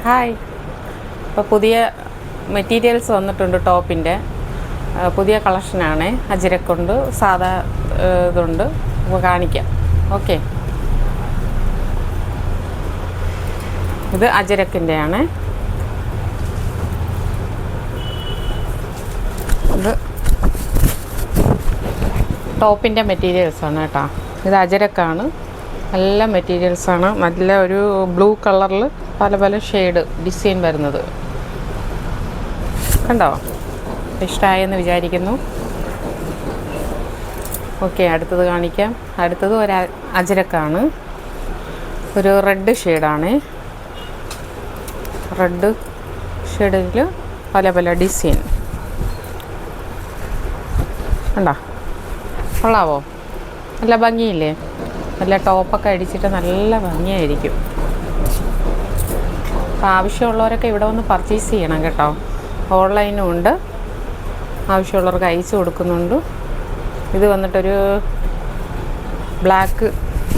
Hi, ഇപ്പോൾ പുതിയ materials വന്നിട്ടുണ്ട്. ടോപ്പിൻ്റെ പുതിയ കളക്ഷനാണ്. അജിരക്കുണ്ട്, സാധാ ഇതുണ്ട്. അപ്പോൾ കാണിക്കാം. ഓക്കെ, ഇത് അജിരക്കിൻ്റെയാണ്. ഇത് ടോപ്പിൻ്റെ മെറ്റീരിയൽസാണ് കേട്ടോ. ഇത് അജിരക്കാണ്. നല്ല മെറ്റീരിയൽസാണ്. നല്ല ഒരു ബ്ലൂ കളറിൽ പല പല ഷെയ്ഡ് ഡിസൈൻ വരുന്നത് കണ്ടോ. ഇഷ്ടമായെന്ന് വിചാരിക്കുന്നു. ഓക്കെ, അടുത്തത് കാണിക്കാം. അടുത്തത് ഒരു അജിരക്കാണ്. ഒരു റെഡ് ഷെയ്ഡാണ്. റെഡ് ഷെയ്ഡിൽ പല പല ഡിസൈൻ കണ്ടോ. കൊള്ളാവോ? നല്ല ഭംഗിയില്ലേ? നല്ല ടോപ്പൊക്കെ അടിച്ചിട്ട് നല്ല ഭംഗിയായിരിക്കും. അപ്പോൾ ആവശ്യമുള്ളവരൊക്കെ ഇവിടെ വന്ന് പർച്ചേസ് ചെയ്യണം കേട്ടോ. ഓൺലൈനും ഉണ്ട്, ആവശ്യമുള്ളവർക്ക് അയച്ചു കൊടുക്കുന്നുണ്ട്. ഇത് വന്നിട്ടൊരു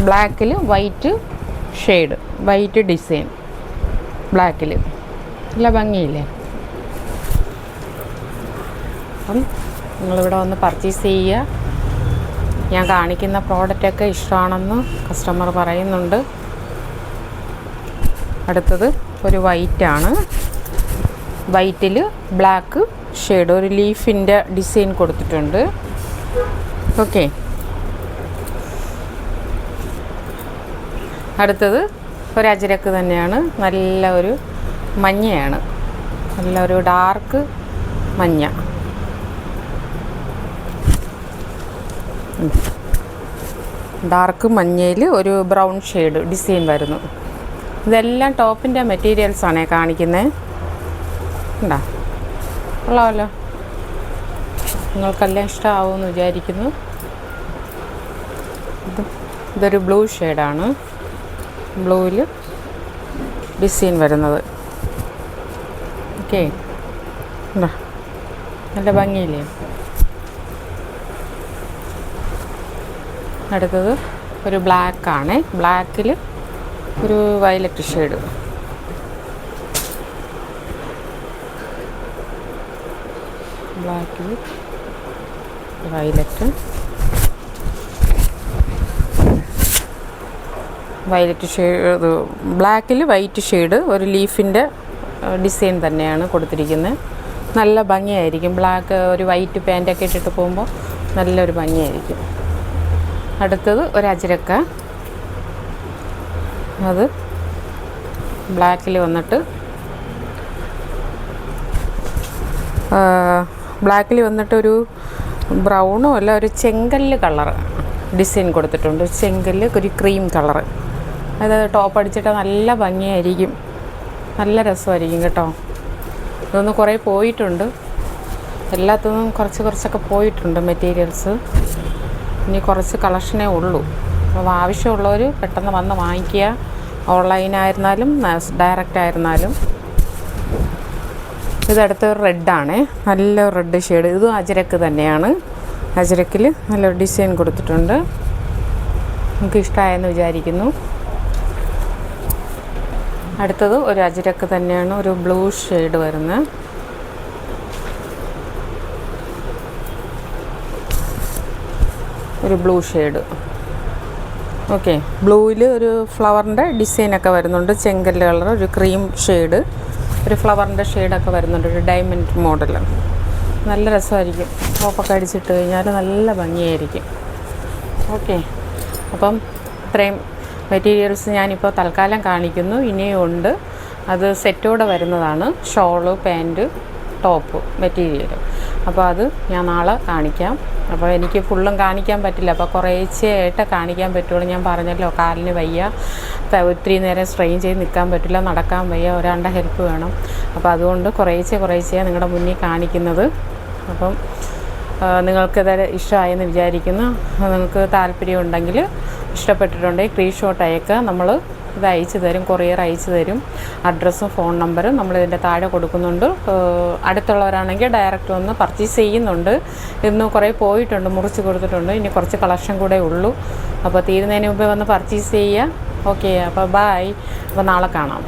ബ്ലാക്കിൽ വൈറ്റ് ഷെയ്ഡ്, വൈറ്റ് ഡിസൈൻ ബ്ലാക്കിൽ നല്ല ഭംഗിയില്ലേ? അപ്പം നിങ്ങളിവിടെ വന്ന് പർച്ചേസ് ചെയ്യുക. ഞാൻ കാണിക്കുന്ന പ്രോഡക്റ്റൊക്കെ ഇഷ്ടമാണെന്ന് കസ്റ്റമർ പറയുന്നുണ്ട്. അടുത്തത് ഒരു വൈറ്റാണ്. വൈറ്റിൽ ബ്ലാക്ക് ഷെയ്ഡ്, ഒരു ലീഫിൻ്റെ ഡിസൈൻ കൊടുത്തിട്ടുണ്ട്. ഓക്കെ, അടുത്തത് ഒരു അജിരക്ക് തന്നെയാണ്. നല്ല ഒരു മഞ്ഞയാണ്, നല്ലൊരു ഡാർക്ക് മഞ്ഞ. ഡാർക്ക് മഞ്ഞയിൽ ഒരു ബ്രൗൺ ഷെയ്ഡ് ഡിസൈൻ വരുന്നു. ഇതെല്ലാം ടോപ്പിൻ്റെ മെറ്റീരിയൽസാണ് കാണിക്കുന്നത്. ഉണ്ടോ? കൊള്ളാമല്ലോ. നിങ്ങൾക്കെല്ലാം ഇഷ്ടമാവുമെന്ന് വിചാരിക്കുന്നു. ഇതൊരു ബ്ലൂ ഷെയ്ഡാണ്. ബ്ലൂവിൽ ഡിസൈൻ വരുന്നത്. ഓക്കെ, ഉണ്ടോ? നല്ല ഭംഗിയില്ലേ? അടുത്തത് ഒരു ബ്ലാക്കാണ്. ബ്ലാക്കിൽ ഒരു വയലറ്റ് ഷെയ്ഡ്. ബ്ലാക്കിൽ വയലറ്റ് ഷെയ്ഡ്, ബ്ലാക്കിൽ വൈറ്റ് ഷെയ്ഡ്, ഒരു ലീഫിൻ്റെ ഡിസൈൻ തന്നെയാണ് കൊടുത്തിരിക്കുന്നത്. നല്ല ഭംഗിയായിരിക്കും. ബ്ലാക്ക് ഒരു വൈറ്റ് പാൻറ്റൊക്കെ ഇട്ടിട്ട് പോകുമ്പോൾ നല്ലൊരു ഭംഗിയായിരിക്കും. അടുത്തത് ഒരു അജിരക്ക. അത് ബ്ലാക്കിൽ വന്നിട്ട് ഒരു ബ്രൗണും അല്ല, ഒരു ചെങ്കല്ല് കളർ ഡിസൈൻ കൊടുത്തിട്ടുണ്ട്. ചെങ്കല്ല്, ഒരു ക്രീം കളറ്. അത് ടോപ്പ് അടിച്ചിട്ട് നല്ല ഭംഗിയായിരിക്കും, നല്ല രസമായിരിക്കും കേട്ടോ. ഇതൊന്ന് കുറേ പോയിട്ടുണ്ട്, എല്ലാത്തുനിന്നും കുറച്ചൊക്കെ പോയിട്ടുണ്ട് മെറ്റീരിയൽസ്. ഇനി കുറച്ച് കളക്ഷനേ ഉള്ളൂ. അപ്പോൾ ആവശ്യമുള്ളവർ പെട്ടെന്ന് വന്ന് വാങ്ങിക്കുക. ഓൺലൈനായിരുന്നാലും ഡയറക്റ്റ് ആയിരുന്നാലും. ഇതടുത്ത റെഡാണ്, നല്ല റെഡ് ഷെയ്ഡ്. ഇതും അജിരക്ക് തന്നെയാണ്. അജിരക്കിൽ നല്ലൊരു ഡിസൈൻ കൊടുത്തിട്ടുണ്ട്. നമുക്ക് ഇഷ്ടമായെന്ന് വിചാരിക്കുന്നു. അടുത്തത് ഒരു അജിരക്ക് തന്നെയാണ്, ഒരു ബ്ലൂ ഷെയ്ഡ് വരുന്നത്. ഒരു ബ്ലൂ ഷെയ്ഡ്. ഓക്കെ, ബ്ലൂവിൽ ഒരു ഫ്ലവറിൻ്റെ ഡിസൈനൊക്കെ വരുന്നുണ്ട്. ചെങ്കല്ല് കളർ, ഒരു ക്രീം ഷെയ്ഡ്, ഒരു ഫ്ലവറിൻ്റെ ഷെയ്ഡൊക്കെ വരുന്നുണ്ട്. ഒരു ഡയമണ്ട് മോഡൽ. നല്ല രസമായിരിക്കും. ടോപ്പൊക്കെ അടിച്ചിട്ട് കഴിഞ്ഞാൽ നല്ല ഭംഗിയായിരിക്കും. ഓക്കെ, അപ്പം ഇത്രയും മെറ്റീരിയൽസ് ഞാനിപ്പോൾ തൽക്കാലം കാണിക്കുന്നു. ഇനിയും ഉണ്ട്. അത് സെറ്റോടെ വരുന്നതാണ്. Shawl, pant, top material. അപ്പോൾ അത് ഞാൻ നാളെ കാണിക്കാം. അപ്പോൾ എനിക്ക് ഫുള്ളും കാണിക്കാൻ പറ്റില്ല. അപ്പോൾ കുറേശ്ശെയായിട്ട് കാണിക്കാൻ പറ്റുള്ളൂ. ഞാൻ പറഞ്ഞല്ലോ, കാലിന് വയ്യ, ഒത്തിരി നേരം സ്ട്രെയിൻ ചെയ്ത് നിൽക്കാൻ പറ്റില്ല, നടക്കാൻ വയ്യ, ഒരാളുടെ ഹെൽപ്പ് വേണം. അപ്പോൾ അതുകൊണ്ട് കുറേശ്ശെ നിങ്ങളുടെ മുന്നിൽ കാണിക്കുന്നത്. അപ്പം നിങ്ങൾക്കിത് ഇഷ്ടമായെന്ന് വിചാരിക്കുന്നു. നിങ്ങൾക്ക് താല്പര്യമുണ്ടെങ്കിൽ, ഇഷ്ടപ്പെട്ടിട്ടുണ്ടെങ്കിൽ സ്ക്രീൻഷോട്ട് അയക്കുക. നമ്മൾ ഇത് അയച്ചു തരും, കൊറിയർ അയച്ചു തരും. അഡ്രസ്സും ഫോൺ നമ്പറും നമ്മളിതിൻ്റെ താഴെ കൊടുക്കുന്നുണ്ട്. അടുത്തുള്ളവരാണെങ്കിൽ ഡയറക്റ്റ് വന്ന് പർച്ചേസ് ചെയ്യുന്നുണ്ട്. ഇന്ന് കുറേ പോയിട്ടുണ്ട്, മുറിച്ച് കൊടുത്തിട്ടുണ്ട്. ഇനി കുറച്ച് കളക്ഷൻ കൂടെ ഉള്ളൂ. അപ്പോൾ തീരുന്നതിന് മുമ്പേ വന്ന് പർച്ചേസ് ചെയ്യുക. ഓക്കെ, അപ്പോൾ ബൈ. അപ്പോൾ നാളെ കാണാം.